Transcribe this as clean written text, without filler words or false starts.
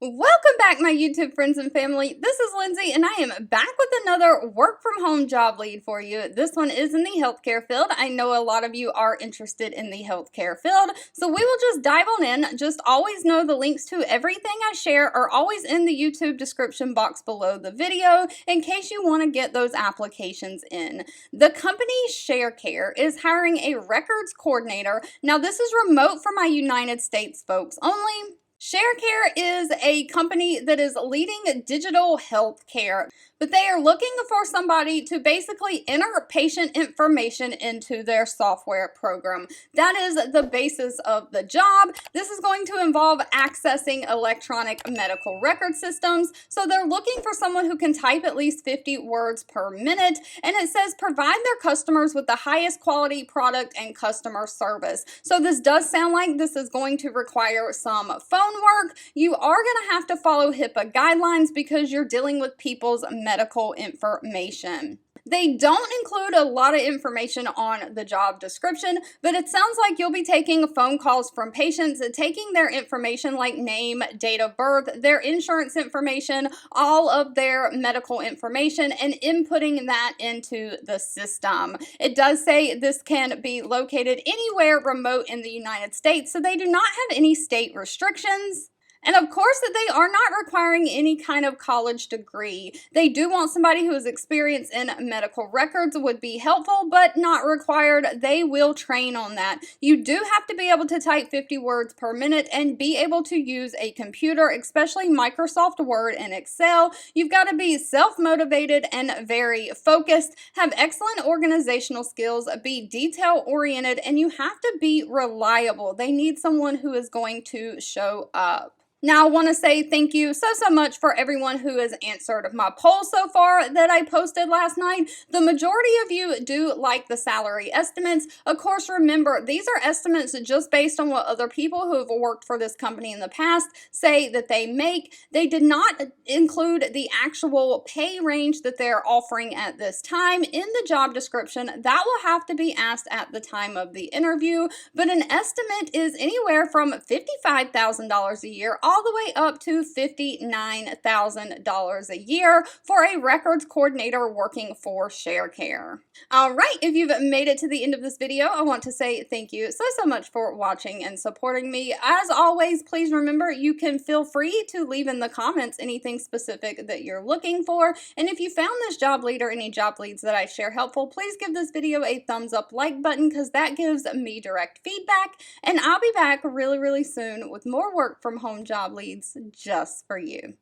Welcome back, my YouTube friends and family. This is Lindsay, and I am back with another work from home job lead for you. This one is in the healthcare field. I know a lot of you are interested in the healthcare field, so we will just dive on in. Just always know the links to everything I share are always in the YouTube description box below the video in case you want to get those applications in. The company ShareCare is hiring a records coordinator. Now, this is remote for my United States folks only. ShareCare is a company that is leading digital healthcare, but they are looking for somebody to basically enter patient information into their software program. That is the basis of the job. This is going to involve accessing electronic medical record systems. So they're looking for someone who can type at least 50 words per minute. And it says provide their customers with the highest quality product and customer service. So this does sound like this is going to require some phone work. You are going to have to follow HIPAA guidelines because you're dealing with people's medical information. They don't include a lot of information on the job description, but it sounds like you'll be taking phone calls from patients, taking their information like name, date of birth, their insurance information, all of their medical information, and inputting that into the system. It does say this can be located anywhere remote in the United States, so they do not have any state restrictions. And of course that they are not requiring any kind of college degree. They do want somebody who has experience in medical records would be helpful, but not required. They will train on that. You do have to be able to type 50 words per minute and be able to use a computer, especially Microsoft Word and Excel. You've got to be self-motivated and very focused, have excellent organizational skills, be detail-oriented, and you have to be reliable. They need someone who is going to show up. Now, I want to say thank you so much for everyone who has answered my poll so far that I posted last night. The majority of you do like the salary estimates. Of course, remember, these are estimates just based on what other people who have worked for this company in the past say that they make. They did not include the actual pay range that they're offering at this time in the job description. That will have to be asked at the time of the interview, but an estimate is anywhere from $55,000 a year all the way up to $59,000 a year for a records coordinator working for ShareCare. All right, if you've made it to the end of this video, I want to say thank you so much for watching and supporting me. As always, please remember you can feel free to leave in the comments anything specific that you're looking for. And if you found this job lead or any job leads that I share helpful, please give this video a thumbs up like button because that gives me direct feedback. And I'll be back really soon with more work from home job leads just for you.